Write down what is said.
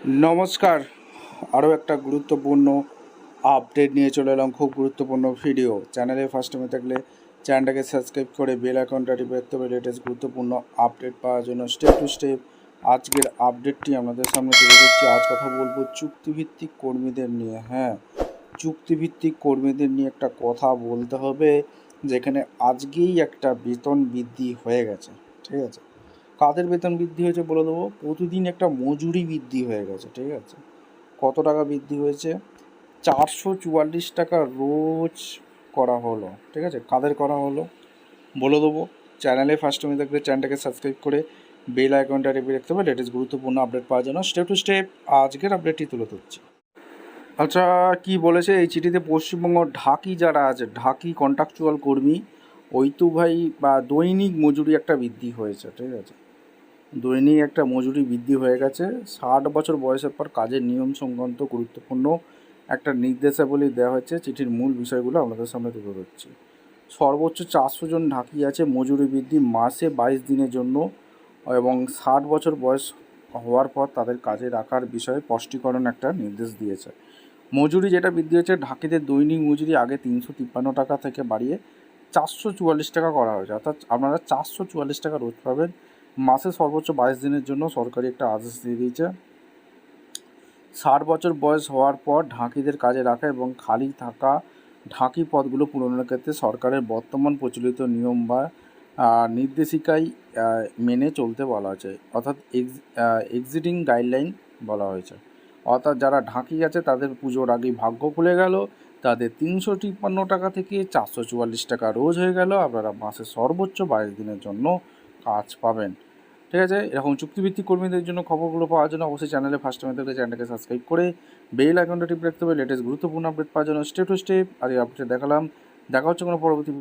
নমস্কার। আরও একটা গুরুত্বপূর্ণ আপডেট নিয়ে চলে এলাম, খুব গুরুত্বপূর্ণ ভিডিও। চ্যানেলে ফার্স্ট টাইমে থাকলে চ্যানেলটাকে সাবস্ক্রাইব করে বেল আইকনটা টিপে রাখতে হবে লেটেস্ট গুরুত্বপূর্ণ আপডেট পাওয়ার জন্য। স্টেপ টু স্টেপ আজকের আপডেটটি আপনাদের সামনে তুলে ধরছি। আজ কথা বলবো চুক্তিভিত্তিক কর্মীদের নিয়ে। হ্যাঁ, চুক্তিভিত্তিক কর্মীদের নিয়ে একটা কথা বলতে হবে, যেখানে আজকেই একটা বেতন বৃদ্ধি হয়ে গেছে। ঠিক আছে, কাদের বেতন বৃদ্ধি হয়েছে বলে দেবো। প্রতিদিন একটা মজুরি বৃদ্ধি হয়ে গেছে। ঠিক আছে, কত টাকা বৃদ্ধি হয়েছে? 444 টাকা রোজ করা হলো। ঠিক আছে, কাদের করা হলো বলে দেবো। চ্যানেলে ফার্স্ট টাইম থাকলে চ্যানেলটাকে সাবস্ক্রাইব করে বেল আইকনটা টিপে রাখতে হবে লেটেস্ট গুরুত্বপূর্ণ আপডেট পাওয়ার জন্য। স্টেপ টু স্টেপ আজকের আপডেটটি তুলে ধরছি। আচ্ছা, কি বলেছে এই চিঠিতে? পশ্চিমবঙ্গ ঢাকি যারা আছে, ঢাকি কন্ট্রাকচুয়াল কর্মী, ভাই বা দৈনিক মজুরি একটা বৃদ্ধি হয়েছে। ঠিক আছে, দৈনিক একটা মজুরি বৃদ্ধি হয়ে গেছে। 60 বছর বয়সের পর কাজের নিয়ম সংক্রান্ত গুরুত্বপূর্ণ একটা নির্দেশাবলী দেওয়া হয়েছে। চিঠির মূল বিষয়গুলো আপনাদের সামনে তুলে ধরছি। সর্বোচ্চ 400 জন ঢাকি আছে। মজুরি বৃদ্ধি মাসে 22 দিনের জন্য এবং 60 বছর বয়স হওয়ার পর তাদের কাজে রাখার বিষয়ে স্পষ্টীকরণ একটা নির্দেশ দিয়েছে। মজুরি যেটা বৃদ্ধি হয়েছে, ঢাকিদের দৈনিক মজুরি আগে 353 টাকা থেকে বাড়িয়ে 444 টাকা করা হয়েছে। অর্থাৎ আপনারা 444 টাকা রোজ পাবেন। মাসে সর্বোচ্চ 22 দিনের জন্য সরকারি একটা আদেশ দিয়ে দিয়েছে। 60 বছর বয়স হওয়ার পর ঢাকিদের কাজে রাখা এবং খালি থাকা ঢাকি পদগুলো পূরণের ক্ষেত্রে সরকারের বর্তমান প্রচলিত নিয়ম বা নির্দেশিকায় মেনে চলতে বলা হয়েছে। অর্থাৎ এক্সিটিং গাইডলাইন বলা হয়েছে। অর্থাৎ যারা ঢাকি আছে তাদের পুজোর আগেই ভাগ্য খুলে গেল, তাদের 353 টাকা থেকে 444 টাকা রোজ হয়ে গেল। আপনারা মাসে সর্বোচ্চ 22 দিনের জন্য কাজ পাবেন। ঠিক আছে, এরকম চুক্তিভিত্তিক কর্মীদের জন্য খবরগুলো পাওয়ার জন্য অবশ্যই চ্যানেলে ফার্স্ট টাইম থাকলে চ্যানেলটাকে সাবস্ক্রাইব করে বেল আইকনটা টিপে রাখতে হবে লেটেস্ট গুরুত্বপূর্ণ আপডেট পাওয়ার জন্য। স্টেপ টু স্টেপ আর এই আপডেট দেখালাম। দেখা হচ্ছে কোনো পরবর্তী